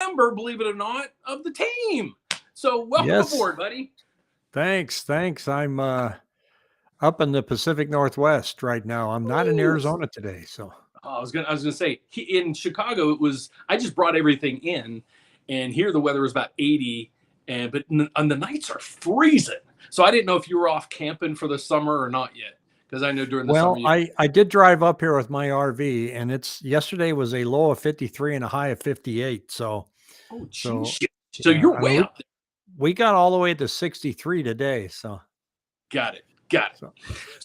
member, believe it or not, of the team. So welcome Yes. aboard, buddy. Thanks. I'm up in the Pacific Northwest right now. I'm not in Arizona today, so. I was gonna say in Chicago I just brought everything in, and here the weather was about 80, but the nights are freezing. So I didn't know if you were off camping for the summer or not yet, because I know during the summer. I did drive up here with my RV, and yesterday was a low of 53 and a high of 58. So you're way up there. We got all the way to 63 today. So got it.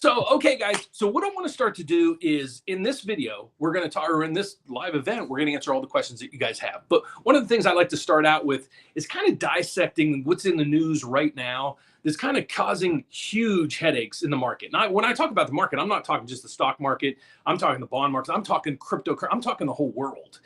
So, okay, guys. So what I want to start to do is in this video, we're going to talk, or in this live event, we're going to answer all the questions that you guys have. But one of the things I like to start out with is kind of dissecting what's in the news right now that's kind of causing huge headaches in the market. Now, when I talk about the market, I'm not talking just the stock market. I'm talking the bond market. I'm talking cryptocurrency. I'm talking the whole world.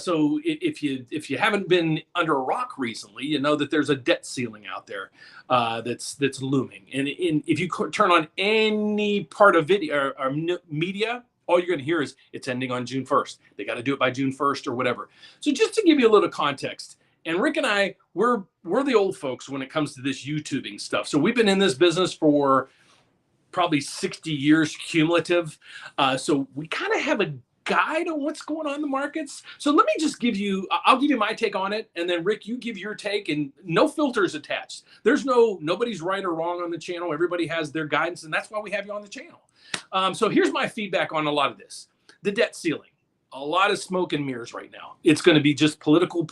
So if you haven't been under a rock recently, you know that there's a debt ceiling out there that's looming. And if you turn on any part of video or media, all you're going to hear is it's ending on June 1st. They got to do it by June 1st or whatever. So just to give you a little context, and Rick and I, we're the old folks when it comes to this YouTubing stuff. So we've been in this business for probably 60 years cumulative. So we kind of have a guide on what's going on in the markets. So let me just I'll give you my take on it. And then Rick, you give your take, and no filters attached. There's nobody's right or wrong on the channel. Everybody has their guidance, and that's why we have you on the channel. So here's my feedback on a lot of this. The debt ceiling. A lot of smoke and mirrors right now. It's going to be just political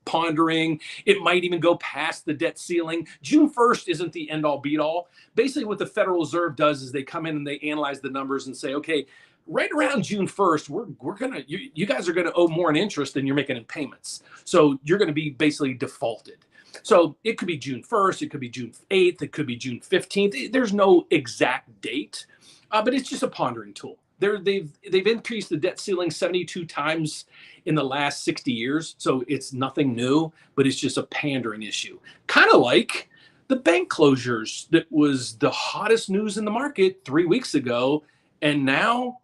pondering. It might even go past the debt ceiling. June 1st isn't the end all be all. Basically what the Federal Reserve does is they come in and they analyze the numbers and say, okay, right around June 1st, you guys are going to owe more in interest than you're making in payments. So you're going to be basically defaulted. So it could be June 1st, it could be June 8th, it could be June 15th. There's no exact date, but it's just a pondering tool. They've increased the debt ceiling 72 times in the last 60 years. So it's nothing new, but it's just a pandering issue. Kind of like the bank closures that was the hottest news in the market 3 weeks ago. And now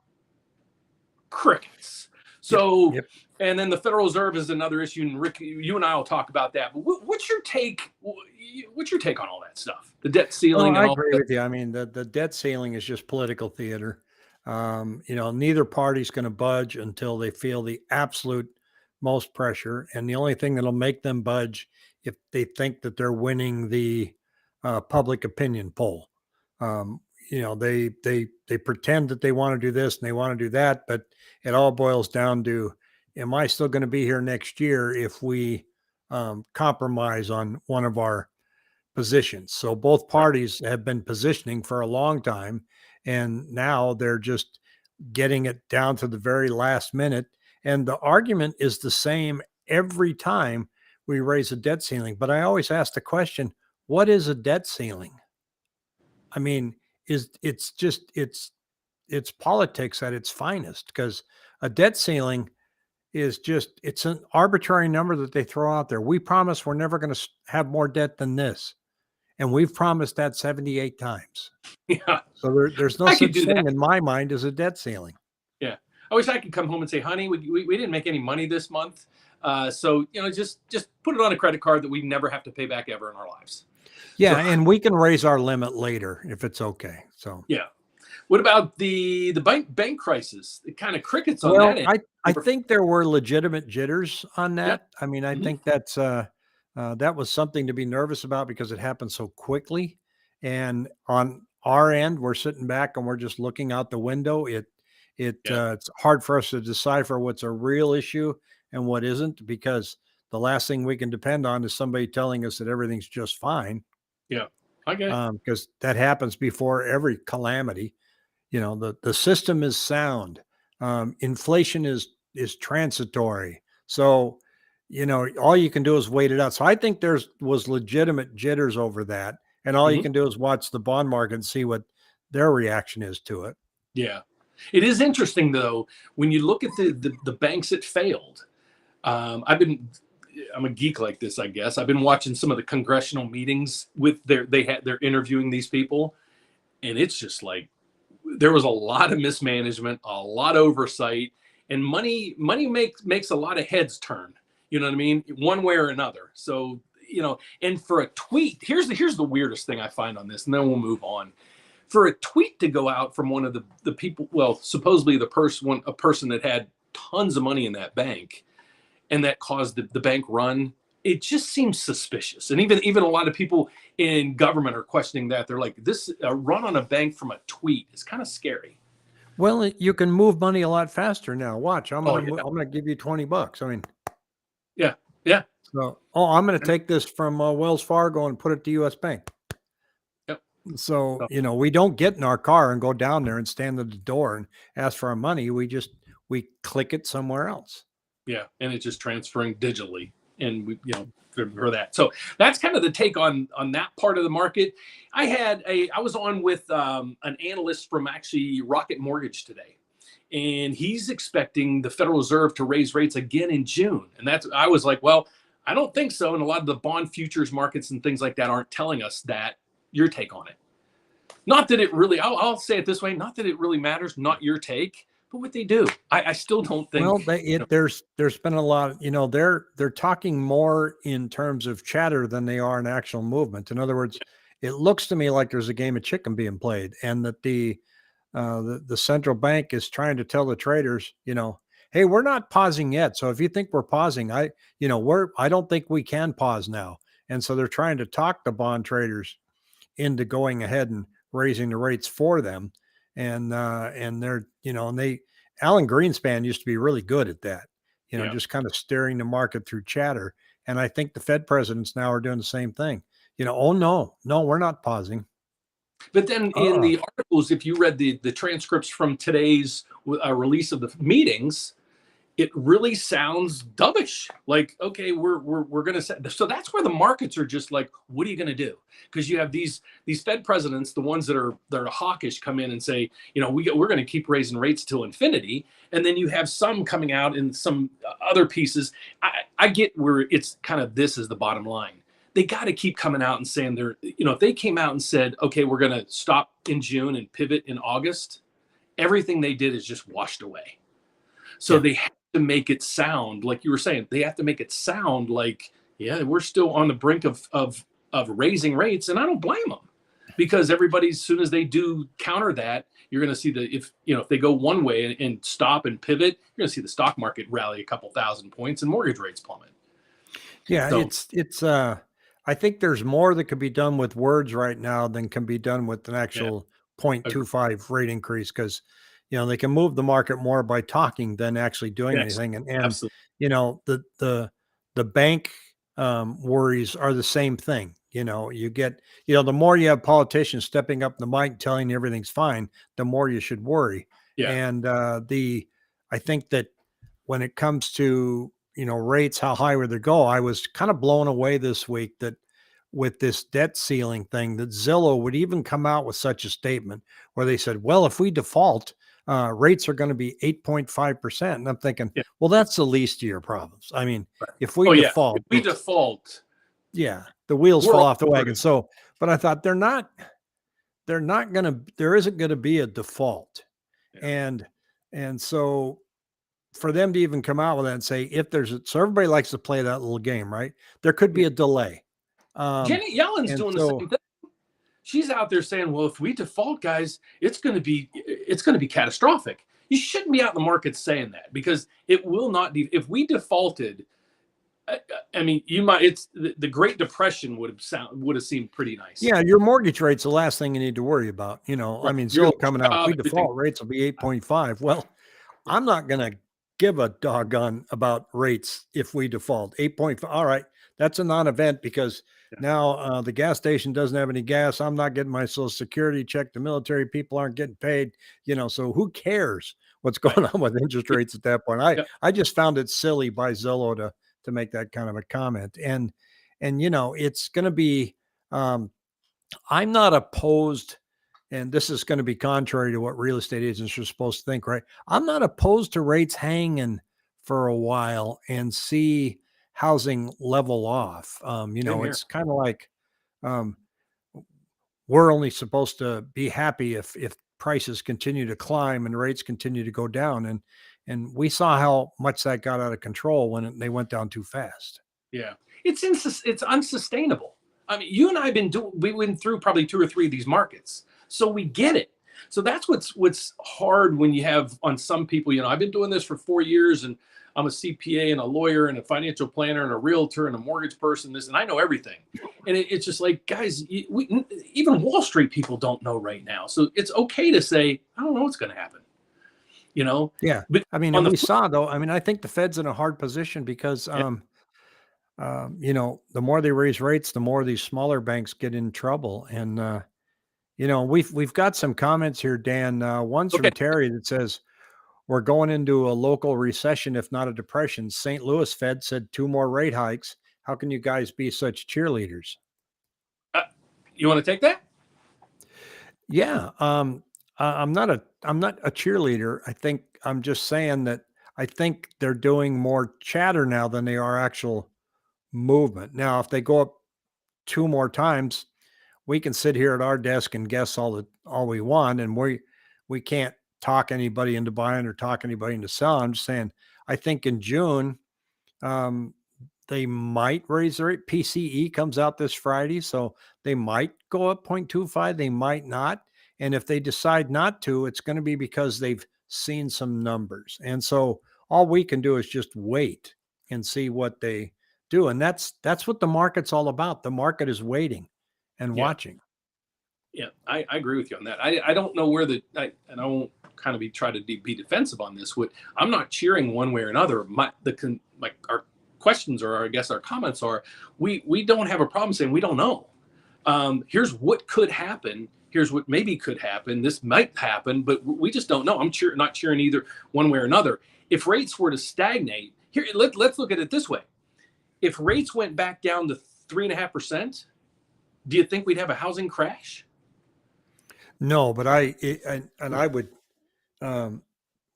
crickets. So, yep. And then the Federal Reserve is another issue. And Rick, you and I will talk about that. But what's your take? What's your take on all that stuff? The debt ceiling. I agree with you. I mean, the debt ceiling is just political theater. Neither party's going to budge until they feel the absolute most pressure. And the only thing that'll make them budge if they think that they're winning the public opinion poll. They pretend that they want to do this and they want to do that, but it all boils down to, am I still going to be here next year if we compromise on one of our positions? So both parties have been positioning for a long time, and now they're just getting it down to the very last minute. And the argument is the same every time we raise a debt ceiling. But I always ask the question, what is a debt ceiling? I mean, it's politics at its finest, because a debt ceiling is it's an arbitrary number that they throw out there. We promise we're never going to have more debt than this. And we've promised that 78 times. Yeah. So there's no such thing in my mind as a debt ceiling. Yeah. I wish I could come home and say, honey, we didn't make any money this month. So, just put it on a credit card that we never have to pay back ever in our lives. Yeah. And we can raise our limit later if it's okay. So, yeah. What about the bank crisis? It kind of crickets on that end. I think there were legitimate jitters on that. Yeah. I mean, I think that's that was something to be nervous about because it happened so quickly. And on our end, we're sitting back and we're just looking out the window. It's hard for us to decipher what's a real issue and what isn't, because the last thing we can depend on is somebody telling us that everything's just fine. Yeah. Okay. Because that happens before every calamity. The system is sound. Inflation is transitory. So, all you can do is wait it out. So I think was legitimate jitters over that. And all you can do is watch the bond market and see what their reaction is to it. Yeah. It is interesting, though, when you look at the banks that failed. I'm a geek like this, I guess. I've been watching some of the congressional meetings with they're interviewing these people. And it's just like, there was a lot of mismanagement, a lot of oversight, and money makes a lot of heads turn. You know what I mean? One way or another. So, and for a tweet, here's the weirdest thing I find on this, and then we'll move on. For a tweet to go out from one of the people, well, supposedly a person that had tons of money in that bank, and that caused the bank run, it just seems suspicious. And even a lot of people in government are questioning that. They're like, this run on a bank from a tweet is kind of scary. Well, you can move money a lot faster now. Watch, I'm Oh gonna yeah, I'm gonna give you $20. I mean, yeah, yeah, so I'm gonna take this from Wells Fargo and put it to U.S. Bank. yep. So So, we don't get in our car and go down there and stand at the door and ask for our money. We click it somewhere else. yeah, and it's just transferring digitally, and we, for that. So that's kind of the take on that part of the market. I was on with an analyst from actually Rocket Mortgage today, and he's expecting the Federal Reserve to raise rates again in June. And I was like, well, I don't think so. And a lot of the bond futures markets and things like that aren't telling us that. Your take on it? Not that it really, I'll say it this way, not that it really matters, not your take, but what they do. I still don't Well, think, there's been a lot, they're talking more in terms of chatter than they are in actual movement. In other words, it looks to me like there's a game of chicken being played, and that the central bank is trying to tell the traders, hey, we're not pausing yet. So if you think we're pausing, I don't think we can pause now. And so they're trying to talk the bond traders into going ahead and raising the rates for them. And they're, and Alan Greenspan used to be really good at that, yeah. just kind of steering the market through chatter. And I think the Fed presidents now are doing the same thing. Oh no, we're not pausing. But then in the articles, if you read the transcripts from today's release of the meetings, it really sounds dovish. Like, okay, we're going to set. So that's where the markets are just like, what are you going to do? Because you have these Fed presidents, the ones that are hawkish, come in and say, we're going to keep raising rates till infinity. And then you have some coming out in some other pieces. I get where it's kind of, this is the bottom line. They got to keep coming out and saying if they came out and said, okay, we're going to stop in June and pivot in August, everything they did is just washed away. So they have to make it sound like you were saying. They have to make it sound like, yeah, we're still on the brink of raising rates, and I don't blame them, because everybody, as soon as they do counter that, you're going to see if they go one way and stop and pivot, you're going to see the stock market rally a couple thousand points and mortgage rates plummet. Yeah, So, it's I think there's more that could be done with words right now than can be done with an yeah, actual agree. 0.25 rate increase, because they can move the market more by talking than actually doing Yes, anything. And absolutely. the bank worries are the same thing. You get, the more you have politicians stepping up in the mic telling you everything's fine, the more you should worry. Yeah, And I think that when it comes to rates, how high would they go? I was kind of blown away this week that with this debt ceiling thing, that Zillow would even come out with such a statement where they said, well, if we default, rates are going to be 8.5%. And I'm thinking, yeah, well, that's the least of your problems. I mean, right. if we Oh yeah, if default, we default, yeah, the wheels we're fall all off the wagon. screwed. So, but I thought there isn't going to be a default. Yeah. And so for them to even come out with that and say, so everybody likes to play that little game, right? There could be Yeah. a delay. Janet Yellen's And doing the so, same thing. She's out there saying, well, if we default, guys, it's going to be catastrophic. You shouldn't be out in the market saying that, because it will not be. If we defaulted, I mean, it's the Great Depression would have seemed pretty nice. yeah, your mortgage rate's the last thing you need to worry about. Right. I mean, Your Zillow coming out, if job, we everything. default, rates will be 8.5. Well, I'm not going to give a doggone about rates if we default 8.5. All right. That's a non-event, because Yeah. now the gas station doesn't have any gas. I'm not getting my Social Security check. The military people aren't getting paid, so who cares what's Right. going on with interest rates at that point? Yeah. I just found it silly by Zillow to make that kind of a comment. And it's going to be, I'm not opposed, and this is going to be contrary to what real estate agents are supposed to think, right? I'm not opposed to rates hanging for a while and see housing level off. Same here. It's kind of like, um, we're only supposed to be happy if prices continue to climb and rates continue to go down. And we saw how much that got out of control when they went down too fast. Yeah, it's unsustainable. I mean, you and I have been doing. We went through probably 2 or 3 of these markets, so we get it. So that's what's hard when you have on some people. I've been doing this for 4 years, and I'm a CPA and a lawyer and a financial planner and a realtor and a mortgage person. This and I know everything, and it's just like, guys, even Wall Street people don't know right now. So it's okay to say, I don't know what's going to happen. Yeah. But I mean, on and the we saw though, I mean, I think the Fed's in a hard position because, the more they raise rates, the more these smaller banks get in trouble. And, we've got some comments here, Dan. One's okay. from Terry that says, we're going into a local recession, if not a depression. St. Louis Fed said 2 more rate hikes. How can you guys be such cheerleaders? You want to take that? Yeah. I'm not a cheerleader. I think I'm just saying that I think they're doing more chatter now than they are actual movement. Now, if they go up 2 more times, we can sit here at our desk and guess all we want, and we can't talk anybody into buying or talk anybody into selling. I'm just saying, I think in June, um, they might raise their rate. PCE comes out this Friday, so they might go up 0.25. They might not. And if they decide not to, it's going to be because they've seen some numbers. And so all we can do is just wait and see what they do. And that's what the market's all about. The market is waiting and Yeah. watching. Yeah, I agree with you on that. I don't know and I won't kind of try to be defensive on this. I'm not cheering one way or another. Our questions, or I guess our comments are, we don't have a problem saying we don't know. Here's what could happen. Here's what maybe could happen. This might happen, but we just don't know. I'm not cheering either one way or another. If rates were to stagnate, let's look at it this way. If rates went back down to 3.5%, do you think we'd have a housing crash? No, but I would, um,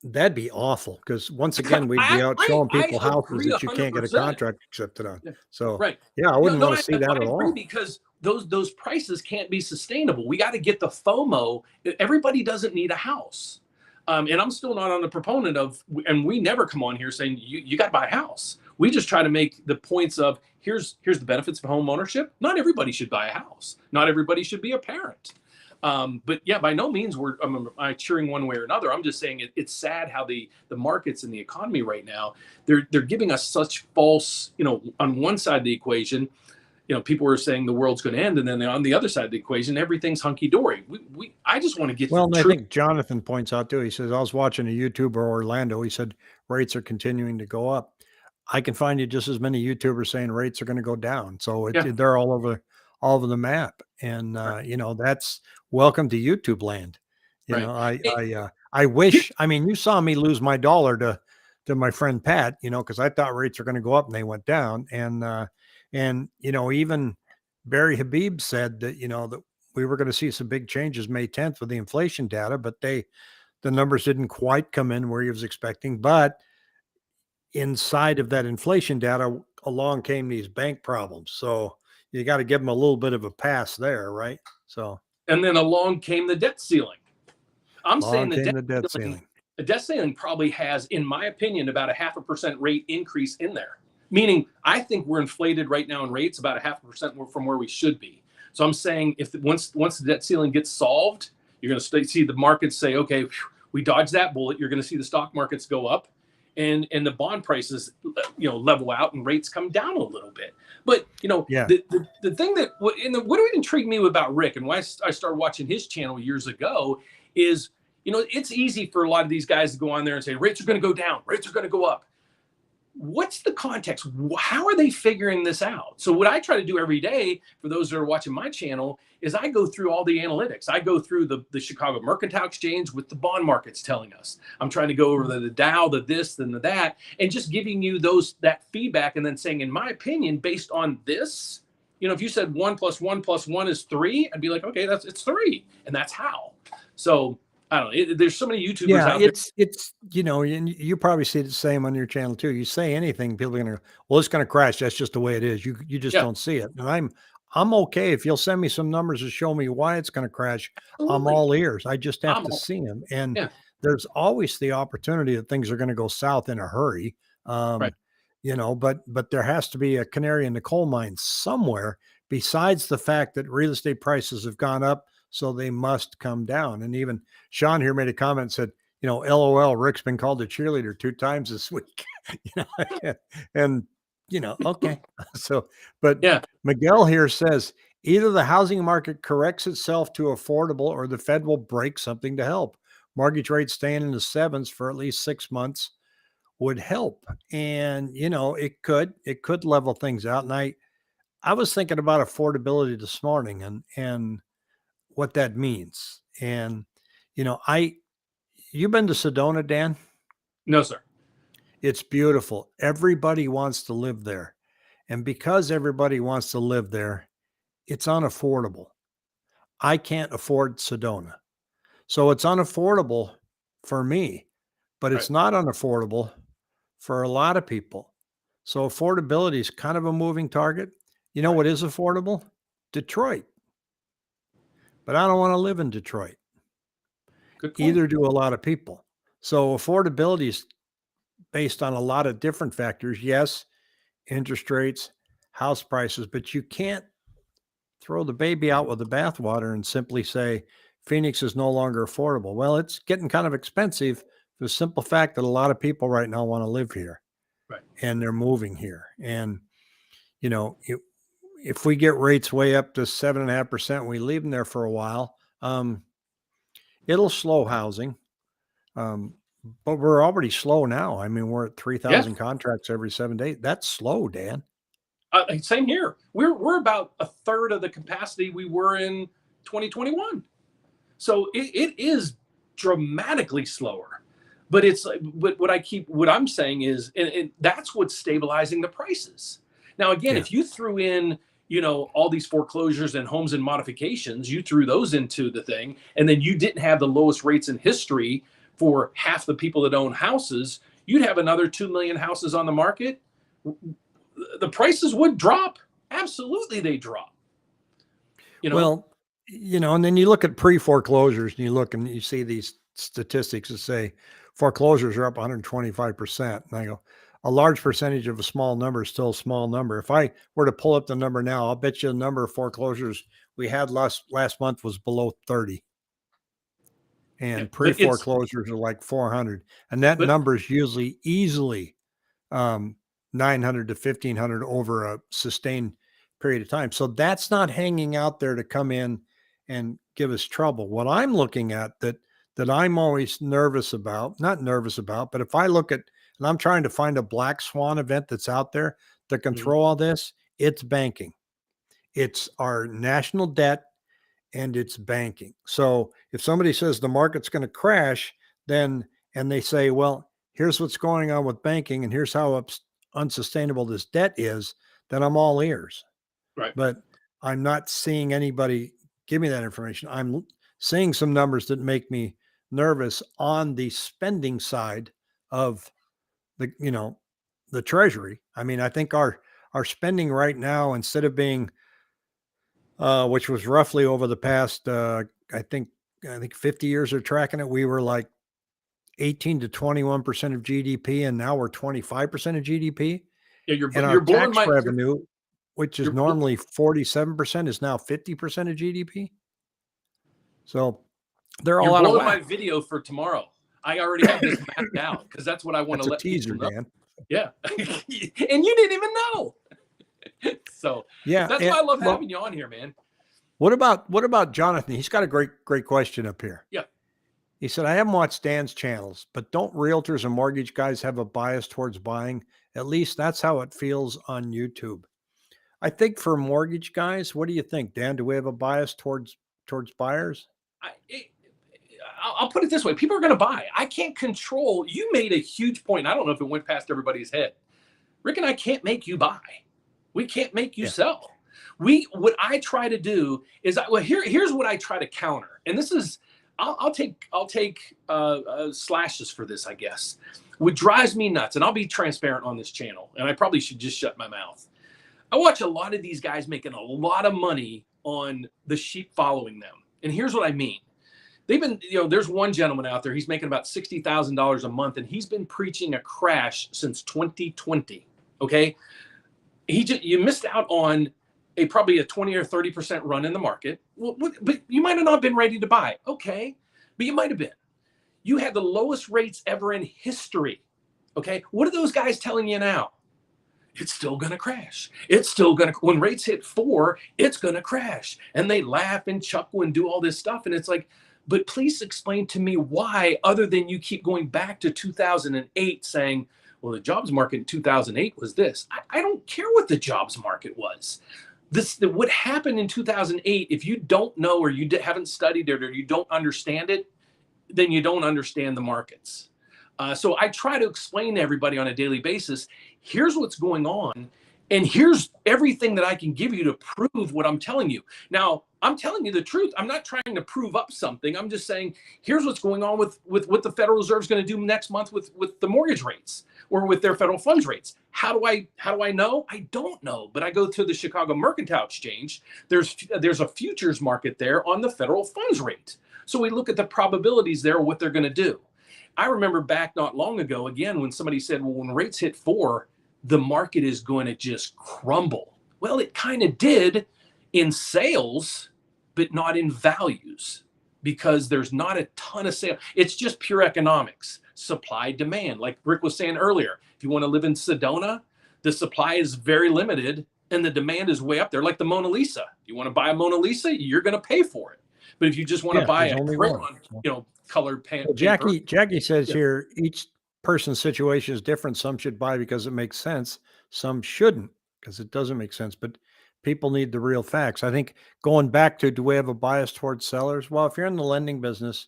that'd be awful because once again, we'd be out showing I people houses agree that you can't get a 100%. contract accepted on. Yeah, So right. yeah, I No, wouldn't no, want to see that I at agree all. because those prices can't be sustainable. We got to get the FOMO. Everybody doesn't need a house. And I'm still not on the proponent of, and we never come on here saying you got to buy a house. We just try to make the points of here's the benefits of home ownership. Not everybody should buy a house. Not everybody should be a parent. But yeah, by no means I'm cheering one way or another. I'm just saying it's sad how the markets and the economy right now, they're giving us such false, on one side of the equation, people are saying the world's going to end, and then on the other side of the equation, everything's hunky dory. I just want to get Well, the and I truth. think Jonathan points out too, he says, I was watching a YouTuber Orlando. He said rates are continuing to go up. I can find you just as many YouTubers saying rates are going to go down. So Yeah, they're all over the map. And, right, that's welcome to YouTube land. right. I Here- wish, I mean, you saw me lose my dollar to my friend Pat, cause I thought rates are going to go up and they went down. And, even Barry Habib said that, that we were going to see some big changes May 10th with the inflation data, but the numbers didn't quite come in where he was expecting. But inside of that inflation data, along came these bank problems. So you got to give them a little bit of a pass there, right? So and then along came the debt ceiling. I'm saying along came the debt ceiling, ceiling. the debt ceiling probably has, in my opinion, about a 0.5% rate increase in there. Meaning, I think we're inflated right now in rates about a 0.5% from where we should be. So I'm saying once the debt ceiling gets solved, you're going to see the markets say, okay, we dodged that bullet. You're going to see the stock markets go up, and the bond prices, level out, and rates come down a little bit. But Yeah. the thing that what intrigued me about Rick and why I started watching his channel years ago is, it's easy for a lot of these guys to go on there and say rates are going to go down, rates are going to go up. What's the context? How are they figuring this out? So what I try to do every day for those that are watching my channel is I go through all the analytics. I go through the Chicago Mercantile Exchange with the bond markets telling us. I'm trying to go over the Dow, the this, and the that, and just giving you that feedback, and then saying, in my opinion, based on this, if you said 1 + 1 + 1 is 3, I'd be like, okay, it's 3, and that's how. So I don't know. There's so many YouTubers Yeah, out there. it's and you probably see the same on your channel too. You say anything, people are gonna go, well, it's gonna crash. That's just the way it is. You just Yeah, don't see it. And I'm okay if you'll send me some numbers to show me why it's gonna crash. I'm absolutely. all ears. I just have I'm to all, see them. And yeah. there's always the opportunity that things are going to go south in a hurry. Right. Um, but there has to be a canary in the coal mine somewhere besides the fact that real estate prices have gone up, so they must come down. And even Sean here made a comment and said, LOL, Rick's been called a cheerleader 2 times this week. And okay. So, but Yeah. Miguel here says either the housing market corrects itself to affordable or the Fed will break something to help. Mortgage rates staying in the sevens for at least 6 months would help. And it could level things out. And I was thinking about affordability this morning and what that means. And I you've been to Sedona, Dan? No, sir. It's beautiful. Everybody wants to live there. And because everybody wants to live there, it's unaffordable. I can't afford Sedona. So it's unaffordable for me, but Right. it's not unaffordable for a lot of people. So affordability is kind of a moving target. You know Right. what is affordable? Detroit. But I don't want to live in Detroit. Good point. Either do a lot of people. So affordability is based on a lot of different factors. Yes, interest rates, house prices, but you can't throw the baby out with the bathwater and simply say Phoenix is no longer affordable. Well, it's getting kind of expensive for the simple fact that a lot of people right now want to live here Right. and they're moving here. And, you know, if we get rates way up to 7.5%, we leave them there for a while, it'll slow housing. Um, but we're already slow now. I mean, we're at Yeah. 3,000 contracts every 7 days. That's slow, Dan. Same here. We're about a third of the capacity we were in 2021. So it is dramatically slower. But it's what I'm saying is, and that's what's stabilizing the prices. Now, again, Yeah. if you threw in, all these foreclosures and homes and modifications, you threw those into the thing, and then you didn't have the lowest rates in history for half the people that own houses, you'd have another 2 million houses on the market. The prices would drop. Absolutely, they drop. You know, Well, and then you look at pre-foreclosures and you look and you see these statistics that say foreclosures are up 125%. And I go, a large percentage of a small number is still a small number. If I were to pull up the number now, I'll bet you the number of foreclosures we had last month was below 30. yeah, And but it's pre-foreclosures are like 400. And that but number is usually easily um, 900 to 1,500 over a sustained period of time. So that's not hanging out there to come in and give us trouble. What I'm looking at that I'm always nervous about, not nervous about, but if I look at and I'm trying to find a black swan event that's out there that can Mhm. throw all this, it's banking. It's our national debt and it's banking. So if somebody says the market's going to crash, then and they say, well, here's what's going on with banking and here's how unsustainable this debt is, then I'm all ears. Right. But I'm not seeing anybody give me that information. I'm seeing some numbers that make me nervous on the spending side of the treasury. I mean, I think our spending right now, instead of being which was roughly over the past, I think, I think 50 years of tracking it. We were like 18 to 21% of GDP, and now we're 25% of GDP. Yeah, And our you're blowing tax my revenue, which is you're normally 47%, is now 50% of GDP. So they're you're all out of blowing my whack. video for tomorrow. I already have this mapped out because that's what I want to That's a let teaser, people know. Dan. Yeah, and you didn't even know. So Yeah. that's why I love having you on here, man. What about Jonathan? He's got a great question up here. Yeah. He said, I haven't watched Dan's channels, but don't realtors and mortgage guys have a bias towards buying? At least that's how it feels on YouTube. I think for mortgage guys, what do you think, Dan? Do we have a bias towards buyers? I, it, I'll put it this way: people are going to buy. I can't control. You made a huge point. I don't know if it went past everybody's head. Rick and I can't make you buy. We can't make you Yeah. sell. What I try to do is here's what I try to counter, and this is I'll take slashes for this, I guess. What drives me nuts, and I'll be transparent on this channel, and I probably should just shut my mouth. I watch a lot of these guys making a lot of money on the sheep following them, and here's what I mean. they've been, there's one gentleman out there, he's making about $60,000 a month, and he's been preaching a crash since 2020. Okay. You missed out on probably a 20 or 30% run in the market. Well, but you might have not been ready to buy. Okay. But you might have been. You had the lowest rates ever in history. Okay. What are those guys telling you now? It's still going to crash. It's still going to, when rates hit 4, it's going to crash. And they laugh and chuckle and do all this stuff. And it's like, but please explain to me why, other than you keep going back to 2008 saying, well, the jobs market in 2008 was this. I don't care what the jobs market was. What happened in 2008, if you don't know, or you haven't studied it, or you don't understand it, then you don't understand the markets. So I try to explain to everybody on a daily basis, here's what's going on, and here's everything that I can give you to prove what I'm telling you. Now, I'm telling you the truth. I'm not trying to prove up something. I'm just saying, here's what's going on with what the Federal Reserve is going to do next month with the mortgage rates, or with their federal funds rates. How do I know? I don't know, but I go to the Chicago Mercantile Exchange. There's a futures market there on the federal funds rate. So we look at the probabilities there, what they're going to do. I remember back not long ago, again, when somebody said, well, when rates hit 4, the market is going to just crumble. Well, it kind of did in sales, but not in values, because there's not a ton of sales. It's just pure economics, supply, demand. Like Rick was saying earlier, if you want to live in Sedona, the supply is very limited and the demand is way up there. Like the Mona Lisa. You want to buy a Mona Lisa, you're going to pay for it. But if you just want to buy a crayon, colored paper. Well, Jackie says here, each person's situation is different. Some should buy because it makes sense. Some shouldn't because it doesn't make sense. But people need the real facts. I think going back to, do we have a bias towards sellers? Well, if you're in the lending business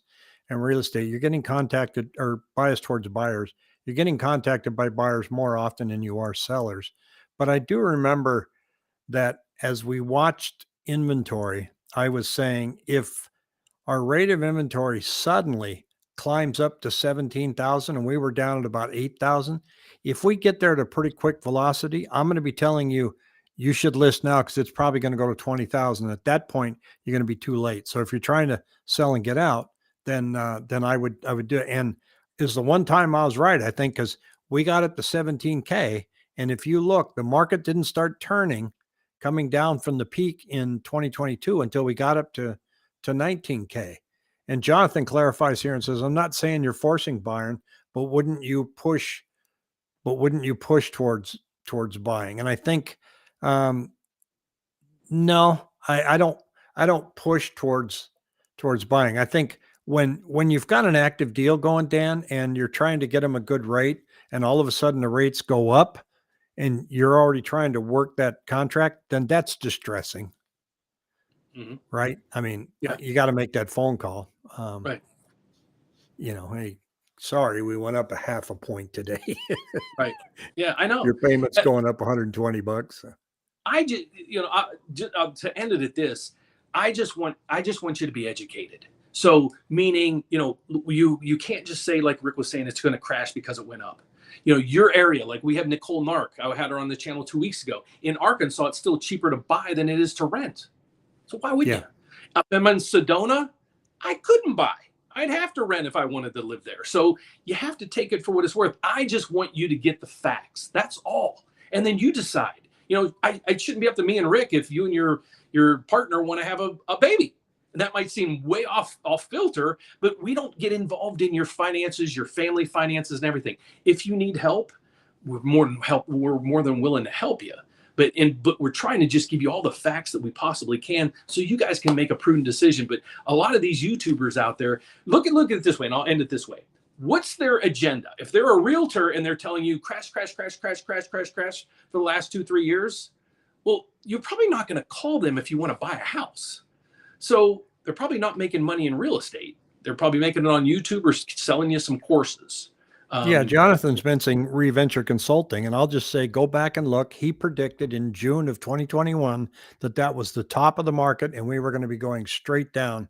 and real estate, you're getting contacted, or bias towards buyers. You're getting contacted by buyers more often than you are sellers. But I do remember that as we watched inventory, I was saying, if our rate of inventory suddenly climbs up to 17,000 and we were down at about 8,000, if we get there at a pretty quick velocity, I'm going to be telling you, you should list now, because it's probably going to go to 20,000. At that point, you're going to be too late. So if you're trying to sell and get out, then I would do it. And is the one time I was right, I think, because we got it to 17K. And if you look, the market didn't start turning, coming down from the peak in 2022 until we got up to 19K. And Jonathan clarifies here and says, I'm not saying you're forcing buying, but wouldn't you push towards buying? And I think, no, I don't push towards buying. I think when you've got an active deal going, Dan, and you're trying to get them a good rate, and all of a sudden the rates go up and you're already trying to work that contract, then that's distressing. Mm-hmm. Right. I mean, you got to make that phone call. Right. Hey, sorry, we went up a half a point today. Right. Yeah, I know. Your payment's going up $120. I just, to end it at this, I just want you to be educated. So meaning, you can't just say, like Rick was saying, it's going to crash because it went up. Your area, like we have Nicole Nark. I had her on the channel 2 weeks ago. In Arkansas, it's still cheaper to buy than it is to rent. So why would you? I'm in Sedona, I couldn't buy. I'd have to rent if I wanted to live there. So you have to take it for what it's worth. I just want you to get the facts. That's all. And then you decide. It shouldn't be up to me and Rick if you and your partner want to have a baby. And that might seem way off filter, but we don't get involved in your finances, your family finances, and everything. If you need help, we're more than willing to help you. But we're trying to just give you all the facts that we possibly can, so you guys can make a prudent decision. But a lot of these YouTubers out there, look at it this way, and I'll end it this way. What's their agenda? If they're a realtor and they're telling you crash for the last 2-3 years, well, you're probably not going to call them if you want to buy a house. So they're probably not making money in real estate. They're probably making it on YouTube or selling you some courses. Jonathan's mentioning Reventure Consulting, and I'll just say, go back and look. He predicted in June of 2021 that was the top of the market, and we were going to be going straight down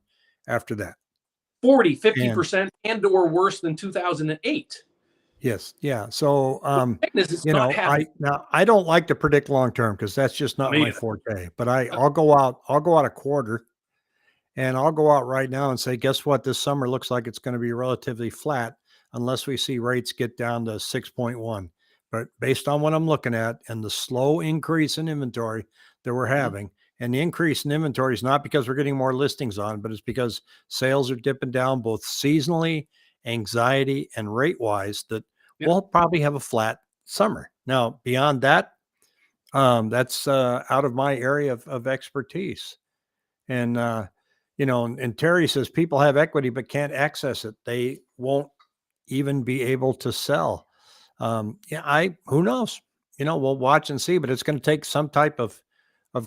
after that. 50% and or worse than 2008. Yes. Yeah. So, I don't like to predict long-term because that's just not my forte, but I'll go out a quarter And I'll go out right now and say, guess what? This summer looks like it's going to be relatively flat unless we see rates get down to 6.1. But based on what I'm looking at and the slow increase in inventory that we're Mhm. having, and the increase in inventory is not because we're getting more listings on, but it's because sales are dipping down both seasonally, anxiety, and rate wise, that Yeah. we'll probably have a flat summer. Now, beyond that, that's out of my area of expertise. And, and Terry says people have equity but can't access it. They won't even be able to sell. Who knows? We'll watch and see, but it's going to take some type of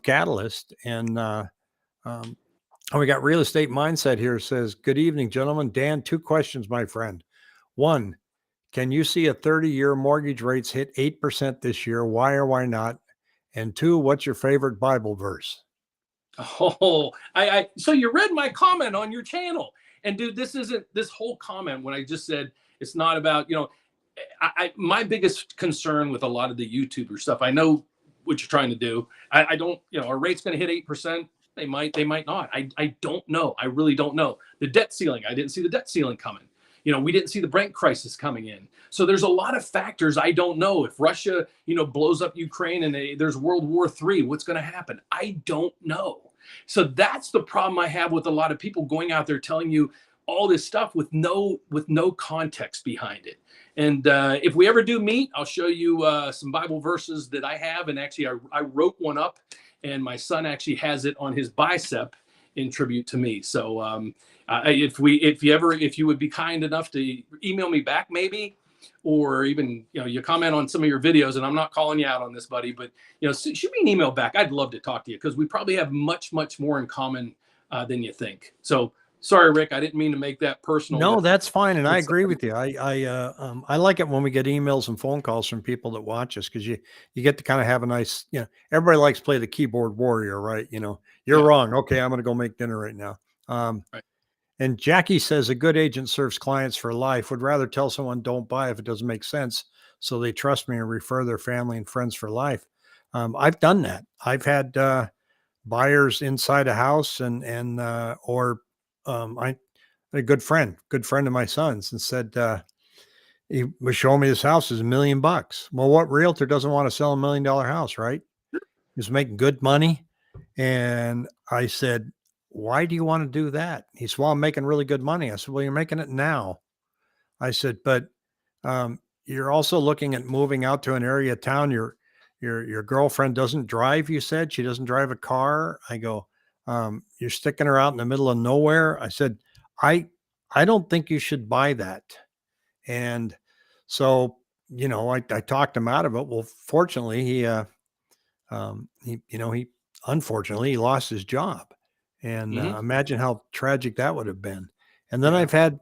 catalyst. And um, we got real estate mindset here. Says, good evening, gentlemen. Dan, two questions, my friend. One, can you see a 30-year mortgage rates hit 8% this year? Why or why not? And two, what's your favorite Bible verse? Oh, so you read my comment on your channel. And dude, this whole comment when I just said it's not about, my biggest concern with a lot of the YouTuber stuff, I know what you're trying to do. I don't, our rate's going to hit 8%. They might not. I don't know. I really don't know. The debt ceiling, I didn't see the debt ceiling coming. We didn't see the Brent crisis coming in. So there's a lot of factors I don't know. If Russia, blows up Ukraine and there's World War III, what's going to happen? I don't know. So that's the problem I have with a lot of people going out there telling you all this stuff with no context behind it. And if we ever do meet, I'll show you some Bible verses that I have. And actually, I wrote one up, and my son actually has it on his bicep in tribute to me. So if you would be kind enough to email me back, maybe, or even you comment on some of your videos, and I'm not calling you out on this, buddy, but shoot me an email back. I'd love to talk to you because we probably have much more in common than you think. So sorry, Rick, I didn't mean to make that personal. No, But that's fine, and I agree with you. I like it when we get emails and phone calls from people that watch us, because you get to kind of have a nice, everybody likes to play the keyboard warrior, right? You're yeah, wrong. Okay, I'm going to go make dinner right now. right. And Jackie says a good agent serves clients for life. Would rather tell someone don't buy if it doesn't make sense, so they trust me and refer their family and friends for life. I've done that. I've had buyers inside a house or I a good friend of my son's, and said, he was showing me this house is $1 million. Well, what realtor doesn't want to sell $1 million house, right? He's making good money. And I said, why do you want to do that? He said, well, I'm making really good money. I said, well, you're making it now. I said, but you're also looking at moving out to an area of town. Your girlfriend doesn't drive. You said she doesn't drive a car. I go, you're sticking her out in the middle of nowhere. I said, I I don't think you should buy that. And so, I talked him out of it. Well, fortunately, he unfortunately he lost his job, and Hmm. imagine how tragic that would have been. And then Yeah. I've had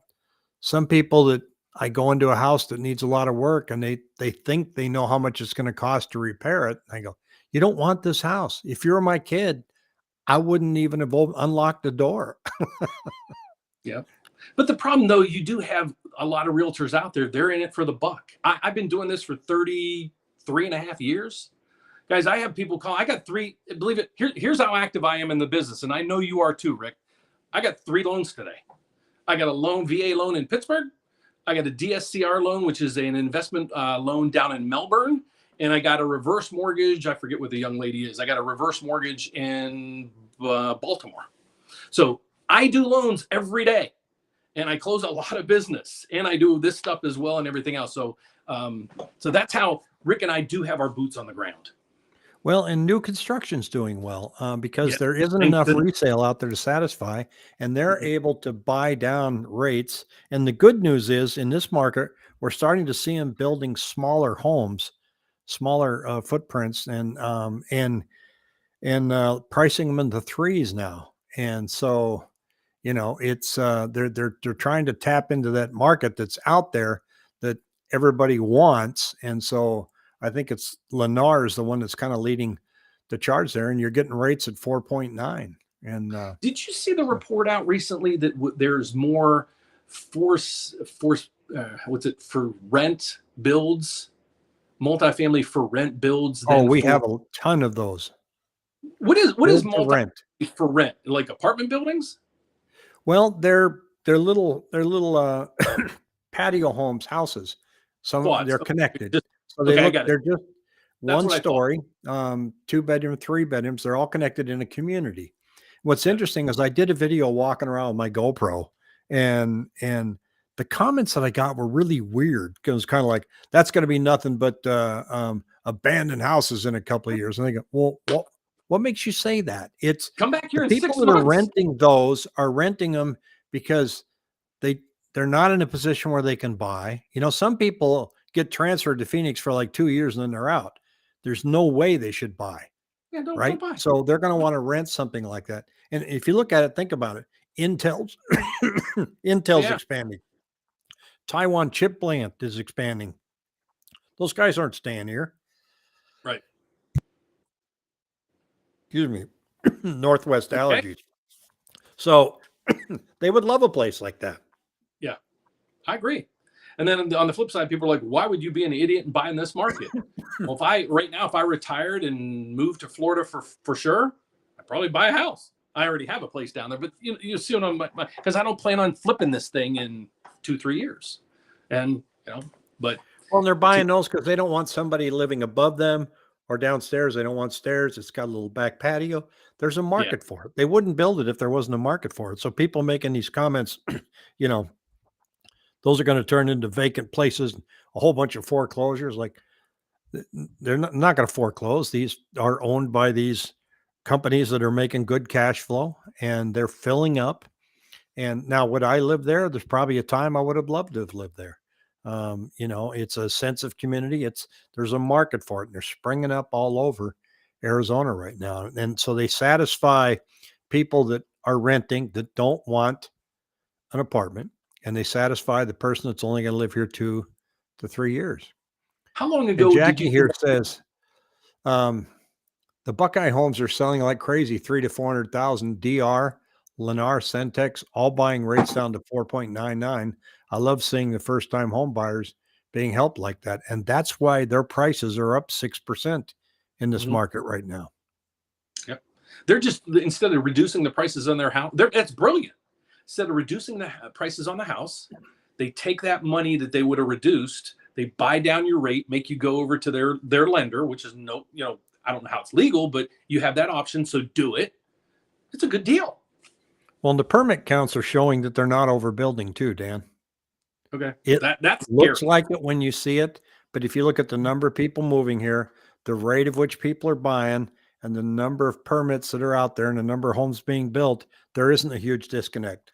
some people that I go into a house that needs a lot of work, and they think they know how much it's going to cost to repair it. I go, you don't want this house. If you're my kid, I wouldn't even have unlocked the door. Yeah. But the problem, though, you do have a lot of realtors out there. They're in it for the buck. I've been doing this for 33.5 years. Guys, I have people call. I got three, believe it. Here's how active I am in the business. And I know you are too, Rick. I got 3 loans today. I got a VA loan in Pittsburgh. I got a DSCR loan, which is an investment loan down in Melbourne. And I got a reverse mortgage. I forget what the young lady is. I got a reverse mortgage in Baltimore. So I do loans every day, and I close a lot of business, and I do this stuff as well and everything else. So that's how Rick and I do have our boots on the ground. Well, and new construction's doing well, Yeah. because there isn't Thank enough goodness. resale out there to satisfy, and they're Mhm. able to buy down rates. And the good news is, in this market, we're starting to see them building smaller homes, smaller footprints, and pricing them in the threes now. And so, it's they're trying to tap into that market that's out there that everybody wants. And so I think it's Lennar is the one that's kind of leading the charge there, and you're getting rates at 4.9. And Did you see the so, report out recently that there's more force what's it for rent builds, multifamily for rent builds oh, than we for have a ton of those what is build to multi rent. for rent, like apartment buildings? Well, they're little patio homes, houses. Some Quads. they're Okay. connected. Just, So okay, I got it. they're just That's one what I thought. story, 2 bedroom, 3 bedrooms. They're all connected in a community. What's Yeah. interesting is I did a video walking around with my GoPro, and the comments that I got were really weird. It was kind of like, that's going to be nothing but abandoned houses in a couple of years. And I go, well, what makes you say that? It's Come back the here in people 6 that are months. renting those are renting them because they they're not in a position where they can buy. Some people get transferred to Phoenix for like 2 years and then they're out. There's no way they should buy, Yeah, don't right? buy. So they're going to want to rent something like that. And if you look at it, think about it. Intel's Intel's Yeah, expanding. Taiwan chip plant is expanding. Those guys aren't staying here. right. Excuse me. Northwest Okay. allergies. So they would love a place like that. Yeah, I agree. And then on the flip side, people are like, why would you be an idiot and buy in this market? Well, if I retired and moved to Florida for sure, I'd probably buy a house. I already have a place down there, but you see what I'm, because I don't plan on flipping this thing in 2-3 years. And, but Well, they're to, buying those because they don't want somebody living above them or downstairs. They don't want stairs. It's got a little back patio. There's a yeah, market for it. They wouldn't build it if there wasn't a market for it. So people making these comments, you know, those are going to turn into vacant places, a whole bunch of foreclosures. Like they're not going to foreclose. These are owned by these companies that are making good cash flow and they're filling up. And now, would I live there? There's probably a time I would have loved to have lived there. It's a sense of community. There's a market for it, and they're springing up all over Arizona right now. And so they satisfy people that are renting that don't want an apartment, and they satisfy the person that's only going to live here 2 to 3 years. how long And ago did you Jackie do here that? says, the Buckeye homes are selling like crazy, 300,000 to 400,000. DR, Lennar, Centex, all buying rates down to 4.99. I love seeing the first-time home buyers being helped like that, and that's why their prices are up 6% in this Mhm. market right now. Yep. They're just, instead of reducing the prices on their house, that's brilliant. Instead of reducing the prices on the house, they take that money that they would have reduced, they buy down your rate, make you go over to their lender, which is no, I don't know how it's legal, but you have that option, so do it. It's a good deal. Well, and the permit counts are showing that they're not overbuilding too, Dan. Okay, It that's looks scary. like it when you see it, but if you look at the number of people moving here, the rate of which people are buying, and the number of permits that are out there and the number of homes being built, there isn't a huge disconnect.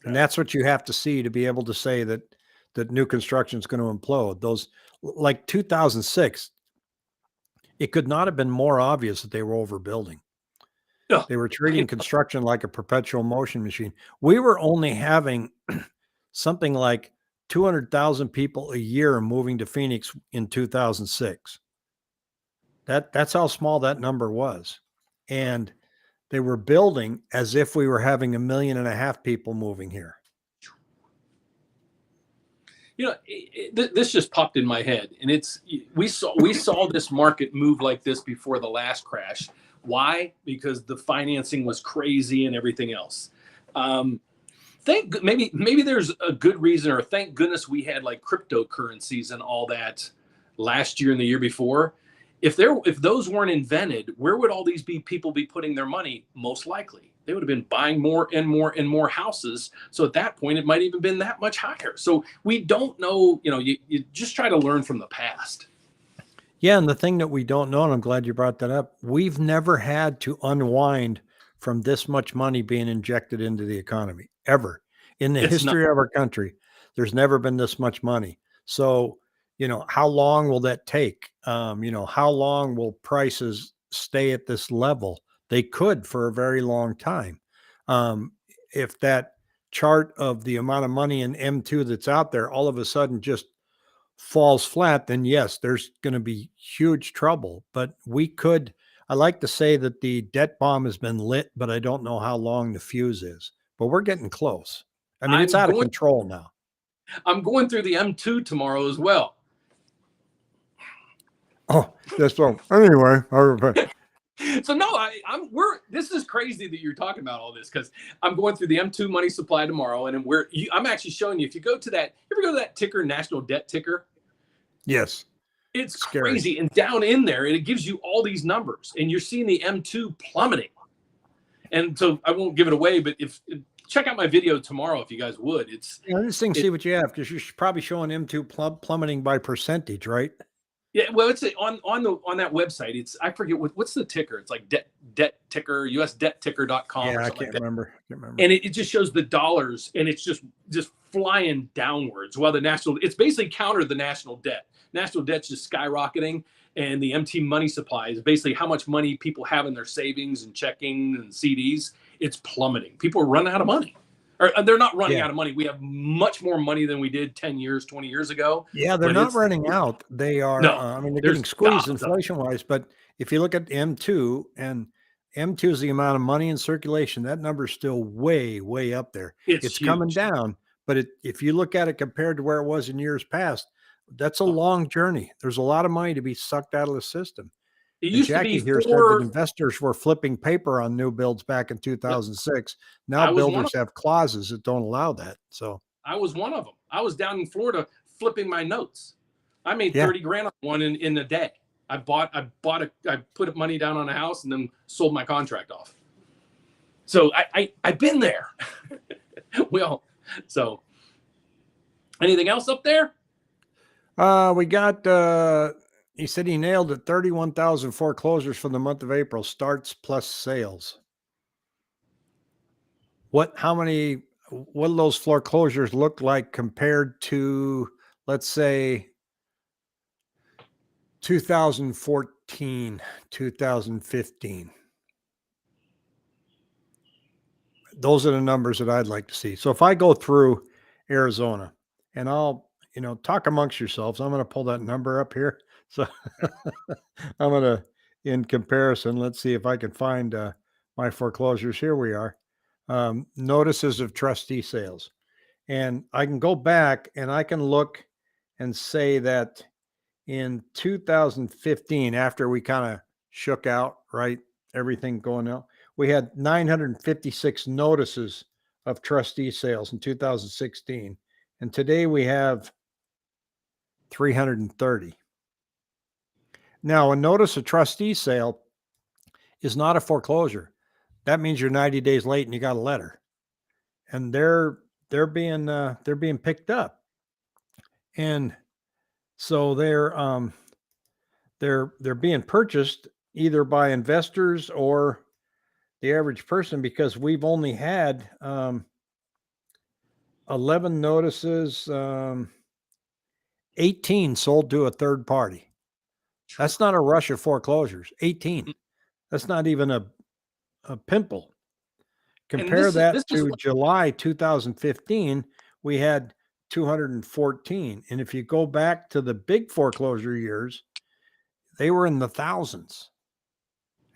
And Okay. that's what you have to see to be able to say that new construction is going to implode. Those, like 2006, it could not have been more obvious that they were overbuilding. Oh, They were I treating construction like a perpetual motion machine. We were only having something like 200,000 people a year moving to Phoenix in 2006. That's how small that number was. And they were building as if we were having 1.5 million people moving here. this just popped in my head, and we saw this market move like this before the last crash. Why? Because the financing was crazy and everything else. Um, maybe there's a good reason, or thank goodness we had like cryptocurrencies and all that last year and the year before. If those weren't invented, where would all these people be putting their money? Most likely they would have been buying more and more and more houses. So at that point it might even been that much higher. So we don't know. You just try to learn from the past. Yeah, and the thing that we don't know, and I'm glad you brought that up, we've never had to unwind from this much money being injected into the economy ever. In the It's not. history of our country, there's never been this much money. So, how long will that take? How long will prices stay at this level? They could for a very long time. If that chart of the amount of money in M2 that's out there all of a sudden just falls flat, then yes, there's going to be huge trouble. But I like to say that the debt bomb has been lit, but I don't know how long the fuse is. But we're getting close. I mean, it's I'm out of going. control now. I'm going through the M2 tomorrow as well. Oh, that's so. Anyway, So no, this is crazy that you're talking about all this because I'm going through the M2 money supply tomorrow, and I'm actually showing you, if you go to that, you ever go to that ticker, national debt ticker? Yes. It's Scary. crazy. And down in there, it gives you all these numbers, and you're seeing the M2 plummeting. And so I won't give it away, but check out my video tomorrow if you guys would. This thing, see what you have, because you're probably showing M2 plummeting by percentage, right? Yeah, well, it's on that website. I forget what's the ticker. It's like debt ticker, usdebtticker.com Yeah, or I something can't like that. remember. And it just shows the dollars, and it's just flying downwards. While it's basically countered the national debt. National debt's just skyrocketing, and the MT money supply is basically how much money people have in their savings and checking and CDs. It's plummeting. People are running out of money. Or they're not running out of money. We have much more money than we did 10 years, 20 years ago. Yeah, they're not running out. They are, No, I mean, they're there's getting squeezed inflation-wise, but if you look at M2, and M2 is the amount of money in circulation, that number is still way, way up there. It's coming huge. down, but if you look at it compared to where it was in years past, that's a long journey. There's a lot of money to be sucked out of the system. It And used to Jackie be here said that investors were flipping paper on new builds back in 2006. Now builders have clauses that don't allow that. So I was one of them. I was down in Florida flipping my notes. I made 30 grand on one in a day. I put money down on a house and then sold my contract off. So I've been there. So anything else up there? We got, he said he nailed it, 31,000 foreclosures for the month of April, starts plus sales. What do those foreclosures look like compared to, let's say, 2014, 2015? Those are the numbers that I'd like to see. So if I go through Arizona, and I'll, talk amongst yourselves, I'm going to pull that number up here. So I'm going to, in comparison, let's see if I can find my foreclosures. Here we are. Notices of trustee sales. And I can go back and I can look and say that in 2015, after we kind of shook out, right, everything going out, we had 956 notices of trustee sales in 2016. And today we have 330. Now, a notice of trustee sale is not a foreclosure. That means you're 90 days late and you got a letter. And they're being picked up. And so they're being purchased either by investors or the average person, because we've only had 11 notices, 18 sold to a third party. That's not a rush of foreclosures. 18. That's not even a pimple. Compare that to July 2015, we had 214. And if you go back to the big foreclosure years, they were in the thousands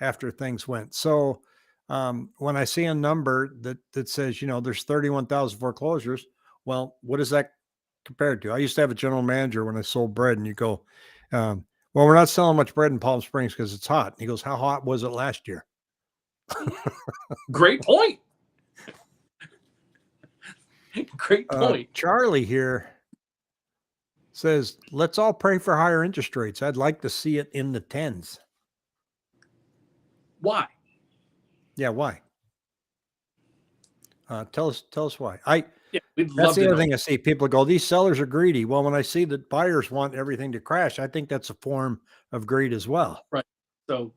after things went. So when I see a number that says, there's 31,000 foreclosures, well, what is that compared to? I used to have a general manager when I sold bread, and you go, well, we're not selling much bread in Palm Springs because it's hot. And he goes, how hot was it last year? Great point. Great point. Charlie here says, let's all pray for higher interest rates. I'd like to see it in the 10s. Why? Yeah, why? Tell us why. That's the other thing I see. People go, these sellers are greedy. Well, when I see that buyers want everything to crash, I think that's a form of greed as well. Right. So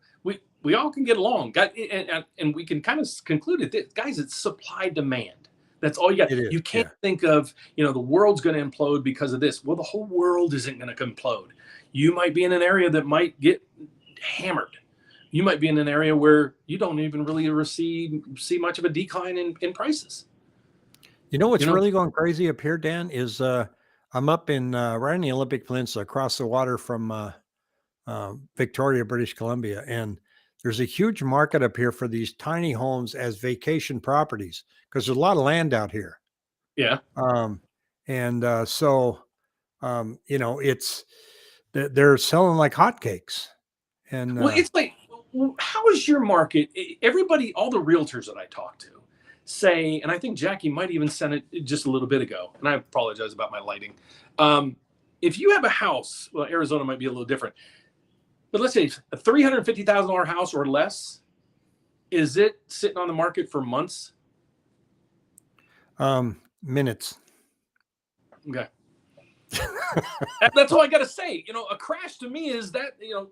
we all can get along, and we can kind of conclude it, guys. It's supply demand. That's all you got. You can't think of, the world's going to implode because of this. Well, the whole world isn't going to implode. You might be in an area that might get hammered. You might be in an area where you don't even really see much of a decline in prices. What's really going crazy up here, Dan, is I'm up in right in the Olympic Peninsula, across the water from Victoria, British Columbia, and there's a huge market up here for these tiny homes as vacation properties, because there's a lot of land out here. Yeah. It's they're selling like hotcakes. And well, it's like how is your market? Everybody, all the realtors that I talk to say, and I think Jackie might even send it just a little bit ago, and I apologize about my lighting. If you have a house, well, Arizona might be a little different, but let's say a $350,000 house or less, is it sitting on the market for months? Minutes. Okay. That's all I got to say. You know, a crash to me is that, you know,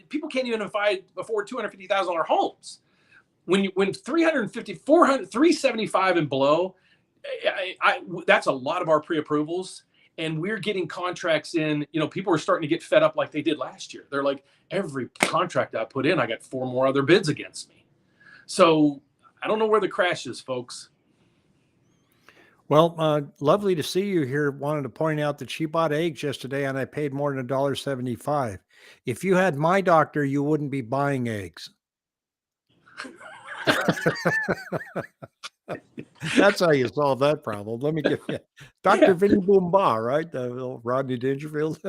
people can't even afford $250,000 homes. When 350, 400, 375 and below, that's a lot of our pre-approvals. And we're getting contracts in, you know, people are starting to get fed up like they did last year. They're like, every contract I put in, I got 4 more other bids against me. So I don't know where the crash is, folks. Well, lovely to see you here. Wanted to point out that she bought eggs yesterday and I paid more than $1.75. If you had my doctor, you wouldn't be buying eggs. That's how you solve that problem. Let me give you Dr. Vinny Boomba, right? The little Rodney Dangerfield.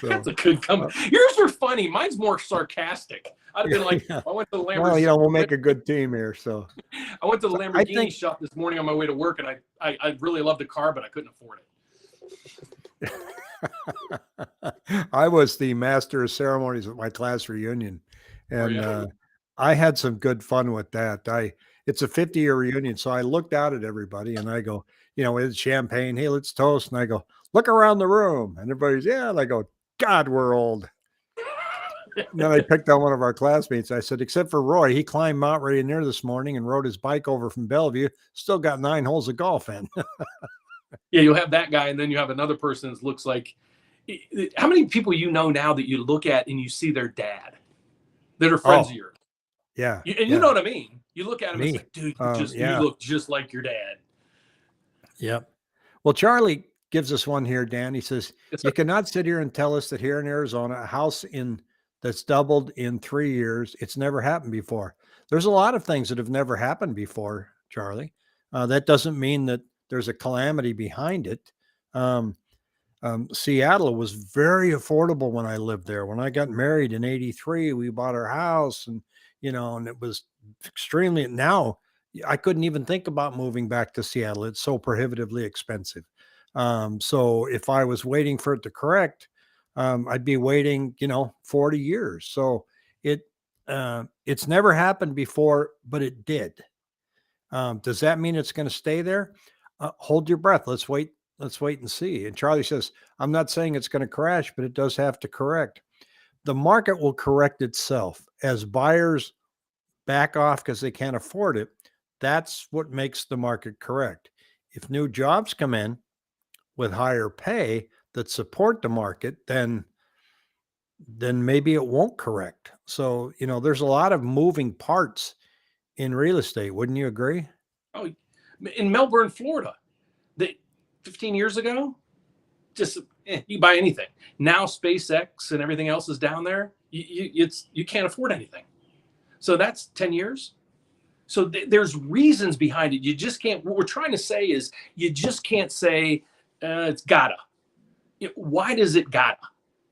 That's a good comment. Yours are funny. Mine's more sarcastic. I'd have been like, yeah. I went to the Lamborghini. Well, you know, we'll make a good team here. So I went to the Lamborghini I think shop this morning on my way to work, and I really loved the car, but I couldn't afford it. I was the master of ceremonies at my class reunion, and I had some good fun with that. It's a 50-year reunion, so I looked out at everybody and I go, you know, it's champagne. Hey, let's toast. And I go, look around the room, and everybody's and I go, God, we're old. And then I picked on one of our classmates. I said, except for Roy, he climbed Mount Rainier this morning and rode his bike over from Bellevue. Still got 9 holes of golf in. Yeah, you'll have that guy, and then you have another person that looks like. How many people you know now that you look at and you see their dad that are friends of yours? Yeah. And you know what I mean? You look at him and it's like, dude, you look just like your dad. Yep. Well, Charlie gives us one here, Dan. He says, you cannot sit here and tell us that here in Arizona, a house that's doubled in 3 years, it's never happened before. There's a lot of things that have never happened before, Charlie. That doesn't mean that there's a calamity behind it. Seattle was very affordable when I lived there. When I got married in 83, we bought our house and, you know, and it was extremely, now I couldn't even think about moving back to Seattle. It's so prohibitively expensive. So if I was waiting for it to correct, I'd be waiting, you know, 40 years. So it's never happened before, but it did. Does that mean it's going to stay there? Hold your breath. Let's wait and see. And Charlie says, I'm not saying it's going to crash, but it does have to correct. The market will correct itself as buyers back off because they can't afford it. That's what makes the market correct. If new jobs come in with higher pay that support the market, then maybe it won't correct. So, you know, there's a lot of moving parts in real estate. Wouldn't you agree? Oh, in Melbourne, Florida, 15 years ago, just you buy anything. Now SpaceX and everything else is down there. You can't afford anything. So that's 10 years. So there's reasons behind it. You just can't. What we're trying to say is you just can't say it's gotta. Why does it gotta?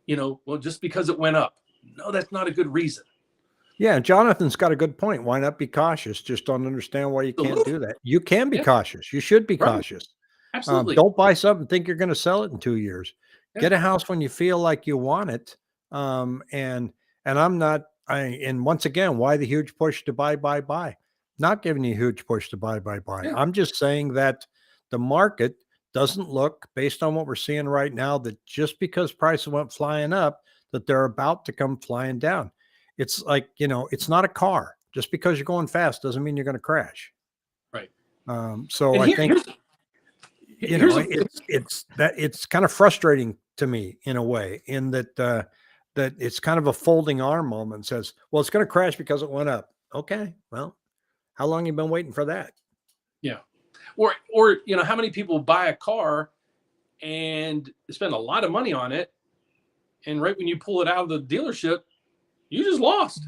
You know, well, just because it went up. No, that's not a good reason. Yeah, Jonathan's got a good point. Why not be cautious? Just don't understand why you can't do that. You can be cautious. You should be cautious. Absolutely. Don't buy something, think you're going to sell it in 2 years. Get a house when you feel like you want it. And I'm not, and once again, why the huge push to buy? Not giving you a huge push to buy. Yeah. I'm just saying that the market doesn't look, based on what we're seeing right now, that just because prices went flying up, that they're about to come flying down. It's like, you know, it's not a car. Just because you're going fast doesn't mean you're going to crash. Right. So I think, you know, it's kind of frustrating to me in a way, in that that it's kind of a folding arm moment. Says, well, it's going to crash because it went up. Okay, well, how long you been waiting for that? Yeah. Or you know, how many people buy a car and spend a lot of money on it, and right when you pull it out of the dealership, you just lost.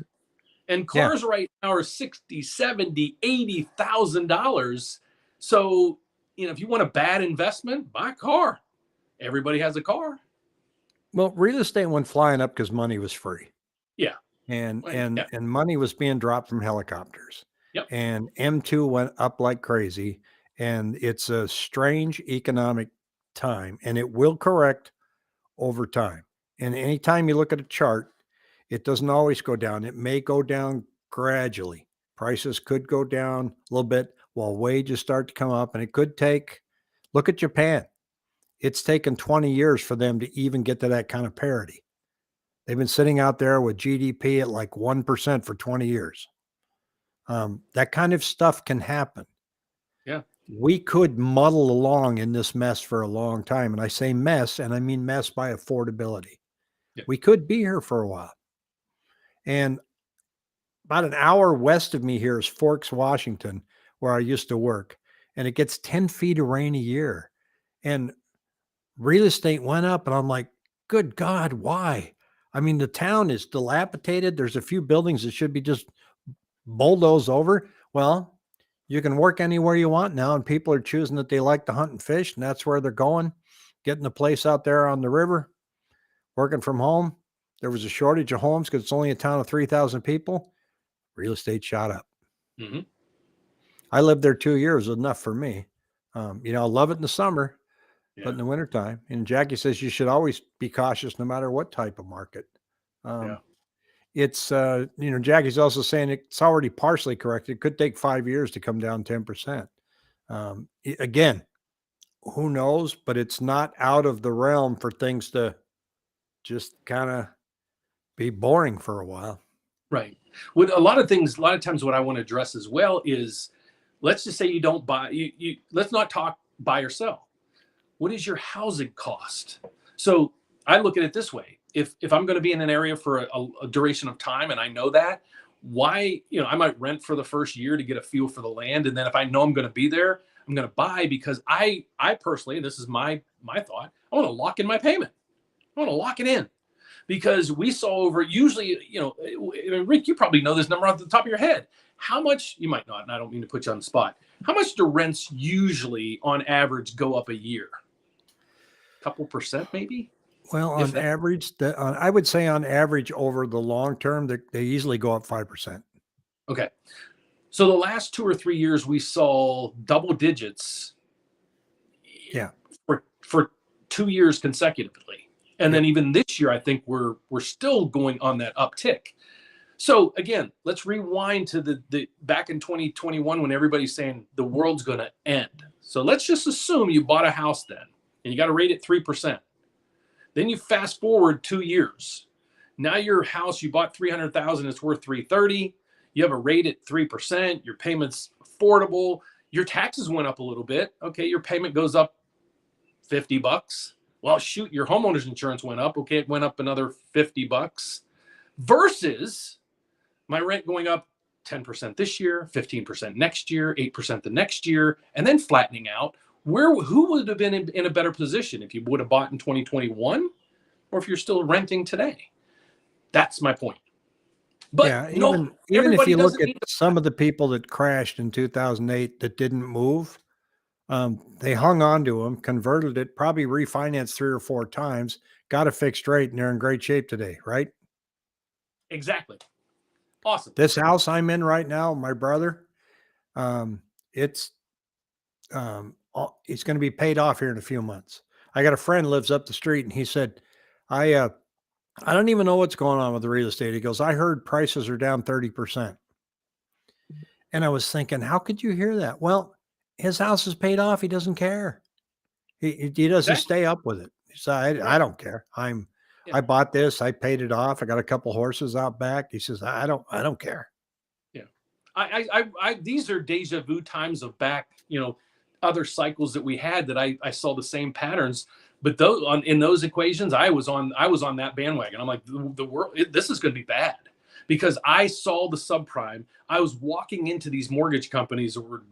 And cars right now are $60,000, $70,000, $80,000. So, you know, if you want a bad investment, buy a car. Everybody has a car. Well, real estate went flying up because money was free. Yeah. Right. Yeah. and money was being dropped from helicopters, Yep. and M2 went up like crazy, and it's a strange economic time, and it will correct over time. And anytime you look at a chart, it doesn't always go down. It may go down gradually. Prices could go down a little bit while wages start to come up, and it could take, look at Japan. It's taken 20 years for them to even get to that kind of parity. They've been sitting out there with GDP at like 1% for 20 years. That kind of stuff can happen. Yeah. We could muddle along in this mess for a long time. And I say mess, and I mean mess by affordability. Yeah. We could be here for a while. And about an hour west of me here is Forks, Washington, where I used to work. And it gets 10 feet of rain a year. And real estate went up. And I'm like, good God, why? I mean, the town is dilapidated. There's a few buildings that should be just bulldozed over. Well, you can work anywhere you want now, and people are choosing that they like to hunt and fish, and that's where they're going, getting a place out there on the river, working from home. There was a shortage of homes because it's only a town of 3,000 people. Real estate shot up. Mm-hmm. I lived there 2 years, enough for me. I love it in the summer, Yeah. but in the wintertime. And Jackie says you should always be cautious no matter what type of market. Yeah. It's, Jackie's also saying it's already partially corrected. It could take 5 years to come down 10%. Again, who knows, but it's not out of the realm for things to just kind of be boring for a while. Right. With a lot of times what I want to address as well is, let's just say you don't buy, let's not talk buy or sell. What is your housing cost? So I look at it this way. If I'm going to be in an area for a duration of time, and I know that, why, I might rent for the first year to get a feel for the land. And then if I know I'm going to be there, I'm going to buy, because I personally, and this is my thought, I want to lock in my payment. I want to lock it in, because we saw over, usually, Rick, you probably know this number off the top of your head. How much, you might not, and I don't mean to put you on the spot. How much do rents usually on average go up a year? A couple percent maybe? Well, on average, I would say on average over the long term, they easily go up 5%. Okay. So the last 2 or 3 years, we saw double digits. Yeah. For 2 years consecutively. And then even this year, I think we're still going on that uptick. So again, let's rewind to the back in 2021 when everybody's saying the world's going to end. So let's just assume you bought a house then, and you got to rate it 3%. Then you fast forward 2 years. Now your house, you bought 300,000, it's worth 330. You have a rate at 3%. Your payment's affordable. Your taxes went up a little bit. Okay, your payment goes up $50. Well, shoot, your homeowner's insurance went up. Okay, it went up another $50 versus my rent going up 10% this year, 15% next year, 8% the next year, and then flattening out. Who would have been in a better position if you would have bought in 2021 or if you're still renting today? That's my point. But yeah, even if you look at some of the people that crashed in 2008 that didn't move, they hung on to them, converted it, probably refinanced 3 or 4 times, got a fixed rate, and they're in great shape today, right? Exactly. Awesome. This house I'm in right now, my brother, it's going to be paid off here in a few months. I got a friend lives up the street, and he said, I don't even know what's going on with the real estate. He goes, I heard prices are down 30%. And I was thinking, how could you hear that? Well, his house is paid off. He doesn't care. He doesn't stay up with it. He said, I don't care. I bought this. I paid it off. I got a couple horses out back. He says, I don't care. Yeah. These are deja vu times of back, other cycles that we had that I saw the same patterns. But in those equations, I was on that bandwagon. I'm like, the world, this is going to be bad, because I saw the subprime. I was walking into these mortgage companies that were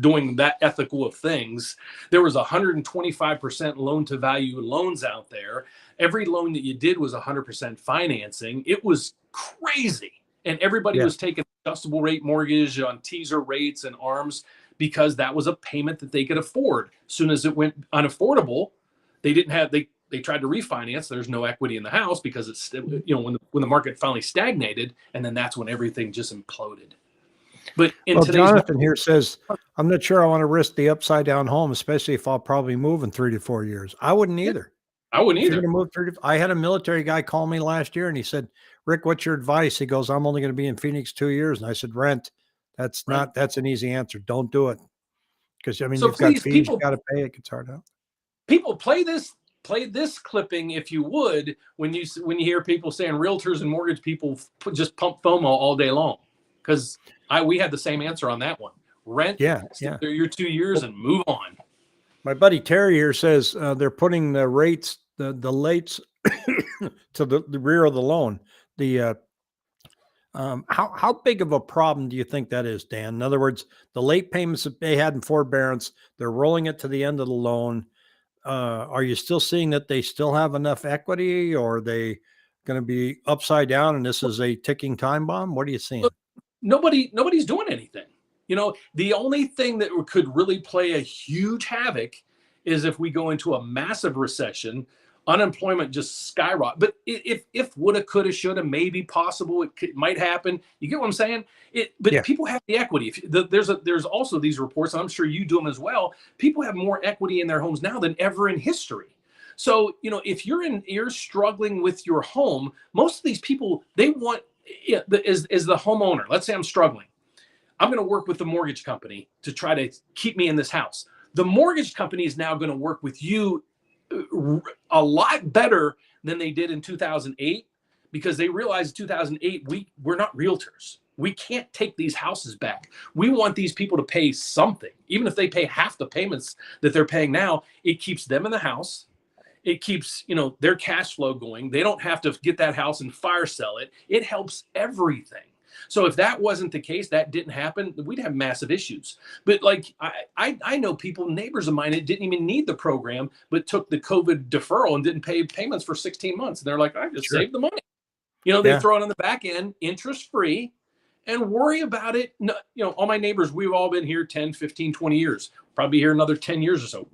doing that ethical of things. There was 125% loan to value loans out there. Every loan that you did was 100% financing. It was crazy. And everybody was taking adjustable rate mortgage on teaser rates and ARMs because that was a payment that they could afford. As soon as it went unaffordable, they they tried to refinance. There's no equity in the house because it's, when the market finally stagnated, and then that's when everything just imploded. But in Well, today's Jonathan here says, I'm not sure I want to risk the upside down home, especially if I'll probably move in 3 to 4 years. I wouldn't either. I wouldn't If you're either. going to move I had a military guy call me last year and he said, Rick, what's your advice? He goes, I'm only going to be in Phoenix 2 years. And I said, rent. That's Right. that's an easy answer. Don't do it. Because I mean, So you've got please, fees, you got to pay. It gets hard out. People play this clipping if you would, when you hear people saying realtors and mortgage people just pump FOMO all day long, because we had the same answer on that one. Rent, stick there your 2 years and move on. My buddy Terry here says they're putting the rates, the lates to the rear of the loan. The how big of a problem do you think that is, Dan? In other words, the late payments that they had in forbearance, they're rolling it to the end of the loan. Are you still seeing that they still have enough equity, or are they going to be upside down and this is a ticking time bomb? What are you seeing? Nobody's doing anything. The only thing that could really play a huge havoc is if we go into a massive recession, unemployment just skyrocket. But if woulda, coulda, shoulda, maybe possible, it might happen. You get what I'm saying? People have the equity. There's also these reports, and I'm sure you do them as well. People have more equity in their homes now than ever in history. So, if you're struggling with your home, most of these people, they want, is the homeowner. Let's say I'm struggling. I'm going to work with the mortgage company to try to keep me in this house. The mortgage company is now going to work with you a lot better than they did in 2008, because they realized in 2008, we're not realtors. We can't take these houses back. We want these people to pay something. Even if they pay half the payments that they're paying now, it keeps them in the house. It keeps, their cash flow going. They don't have to get that house and fire sell it. It helps everything. So if that wasn't the case, that didn't happen, we'd have massive issues. But like I know people, neighbors of mine, that didn't even need the program, but took the COVID deferral and didn't pay payments for 16 months. And they're like, I just saved the money. They throw it on the back end, interest free, and worry about it. No, all my neighbors, we've all been here 10, 15, 20 years, probably here another 10 years or so.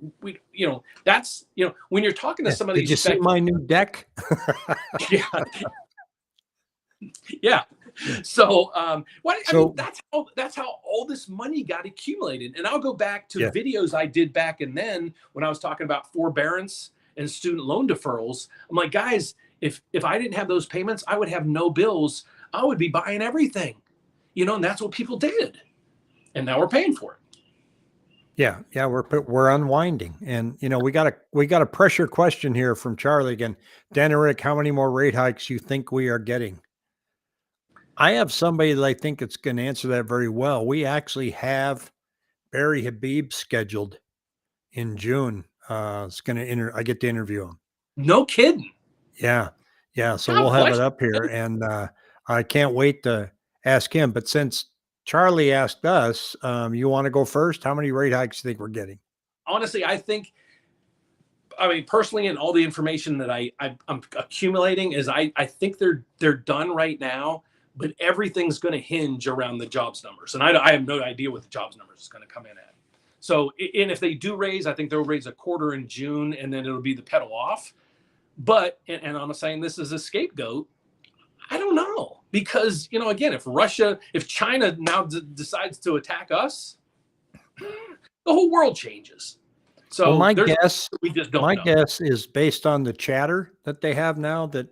That's, when you're talking to some of these. Did you see my new deck? Yeah. Yeah. So, that's how all this money got accumulated. And I'll go back to videos I did back and then when I was talking about forbearance and student loan deferrals. I'm like, guys, if I didn't have those payments, I would have no bills. I would be buying everything, and that's what people did. And now we're paying for it. Yeah, we're unwinding, and we got a pressure question here from Charlie again. Dan and Rick, how many more rate hikes you think we are getting? I have somebody that I think it's going to answer that very well. We actually have Barry Habib scheduled in June. It's going to I get to interview him. No kidding. Yeah. So we'll have it up here, and I can't wait to ask him. But since Charlie asked us, you want to go first? How many rate hikes do you think we're getting? Honestly, personally, and all the information that I'm accumulating is I think they're done right now, but everything's going to hinge around the jobs numbers. And I have no idea what the jobs numbers is going to come in at. So, and if they do raise, I think they'll raise a quarter in June, and then it'll be the pedal off. But, and I'm saying this as a scapegoat, I don't know. Because, again, if China now decides to attack us, the whole world changes. So well, my guess is based on the chatter that they have now, that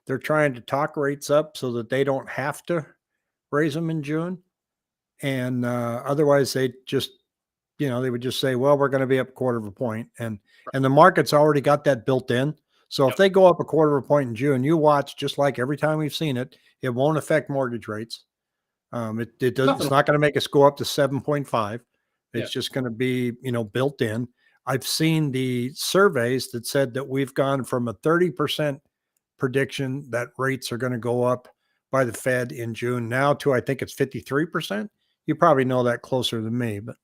they're trying to talk rates up so that they don't have to raise them in June. And otherwise they just, they would just say, well, we're going to be up a quarter of a point. And the market's already got that built in. So if they go up a quarter of a point in June, you watch, just like every time we've seen it, it won't affect mortgage rates. It's not going to make us go up to 7.5. It's just going to be, built in. I've seen the surveys that said that we've gone from a 30% prediction that rates are going to go up by the Fed in June now to, I think it's 53%. You probably know that closer than me, but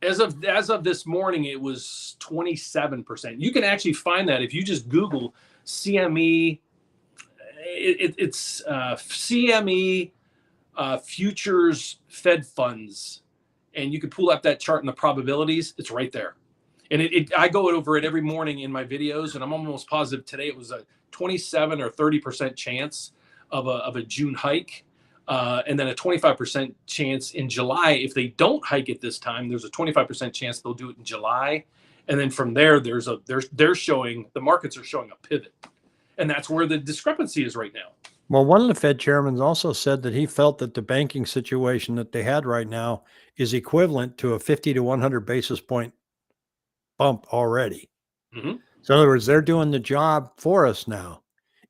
as of this morning, it was 27%. You can actually find that if you just Google CME. It's CME futures Fed funds, and you can pull up that chart and the probabilities. It's right there. And I go over it every morning in my videos, and I'm almost positive today it was a 27 or 30% chance of a June hike. And then a 25% chance in July. If they don't hike it this time, there's a 25% chance they'll do it in July. And then from there, they're showing, the markets are showing a pivot. And that's where the discrepancy is right now. Well, one of the Fed chairmen also said that he felt that the banking situation that they had right now is equivalent to a 50 to 100 basis point bump already. Mm-hmm. So in other words, they're doing the job for us now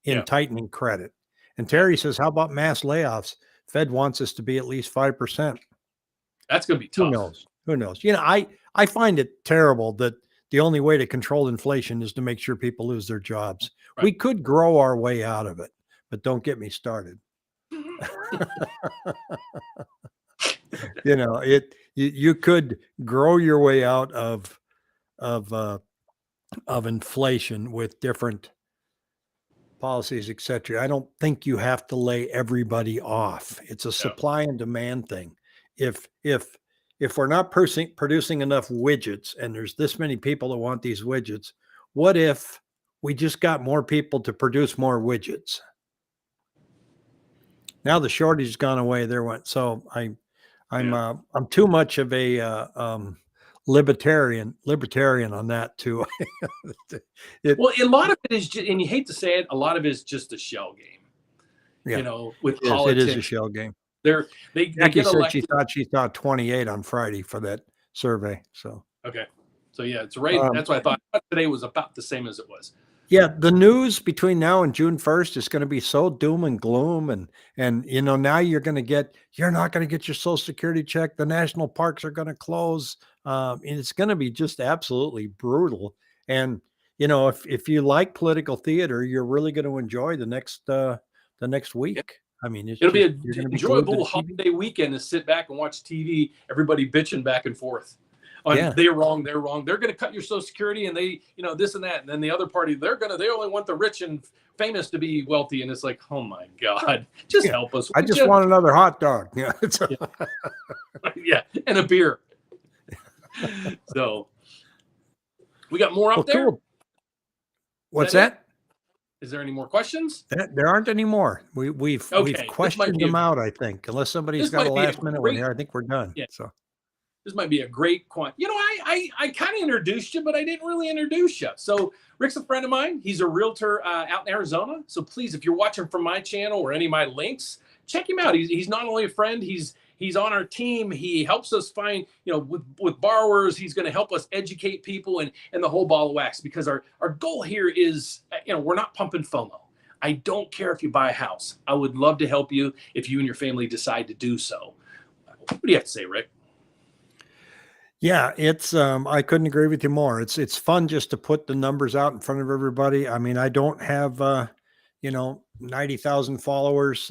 in Yeah. tightening credit. And Terry says, how about mass layoffs? Fed wants us to be at least 5%. That's going to be tough. Who knows? Who knows? You know, I find it terrible that the only way to control inflation is to make sure people lose their jobs. Right. We could grow our way out of it, but don't get me started. You know, you could grow your way out of inflation with different policies, et cetera. I don't think you have to lay everybody off. It's a supply and demand thing. If we're not producing enough widgets and there's this many people that want these widgets, what if we just got more people to produce more widgets? Now the shortage has gone away. There went. So I'm too much of a libertarian on that too. Well, a lot of it is just, and you hate to say it, a lot of it is just a shell game. Yeah. You know, with politics, it is a shell game. They Jackie get said elected. she thought 28 on Friday for that survey. So okay, so yeah, it's right. That's what I thought. Today was about the same as it was. Yeah, the news between now and June 1st is going to be so doom and gloom, and you know, now you're not going to get your Social Security check. The national parks are going to close, and it's going to be just absolutely brutal. And you know, if you like political theater, you're really going to enjoy the next week. Yeah. I mean, it'll be an enjoyable holiday weekend to sit back and watch TV. Everybody bitching back and forth. They're wrong. They're going to cut your Social Security, and they, you know, this and that. And then the other party, they only want the rich and famous to be wealthy. And it's like, oh my God, just help us. I just want another hot dog. Yeah. Yeah. And a beer. So we got more up there. Cool. What's that? Is there any more questions? There aren't any more. We've questioned them out, I think. Unless somebody's got a last minute one here, I think we're done. Yeah. So this might be a great You know, I kind of introduced you, but I didn't really introduce you. So Rick's a friend of mine. He's a realtor out in Arizona. So please, if you're watching from my channel or any of my links, check him out. He's not only a friend, he's on our team. He helps us find, you know, with borrowers. He's going to help us educate people and the whole ball of wax, because our goal here is, you know, we're not pumping FOMO. I don't care if you buy a house. I would love to help you if you and your family decide to do so. What do you have to say, Rick? Yeah, it's I couldn't agree with you more. It's fun just to put the numbers out in front of everybody. I mean, I don't have you know, 90,000 followers.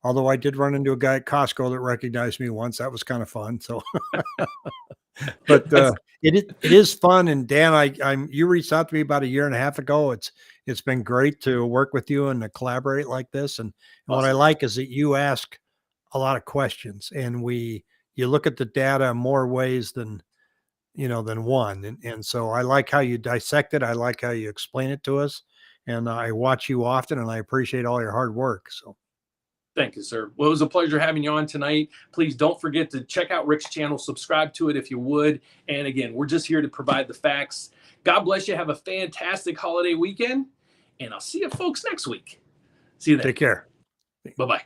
Although I did run into a guy at Costco that recognized me once. That was kind of fun. So but it is fun. And Dan, you reached out to me about a year and a half ago. It's been great to work with you and to collaborate like this. And what I like is that you ask a lot of questions, and you look at the data in more ways than one. And so I like how you dissect it. I like how you explain it to us. And I watch you often, and I appreciate all your hard work. So thank you, sir. Well, it was a pleasure having you on tonight. Please don't forget to check out Rick's channel, subscribe to it if you would. And again, we're just here to provide the facts. God bless you. Have a fantastic holiday weekend, and I'll see you folks next week. See you then. Take care. Bye-bye.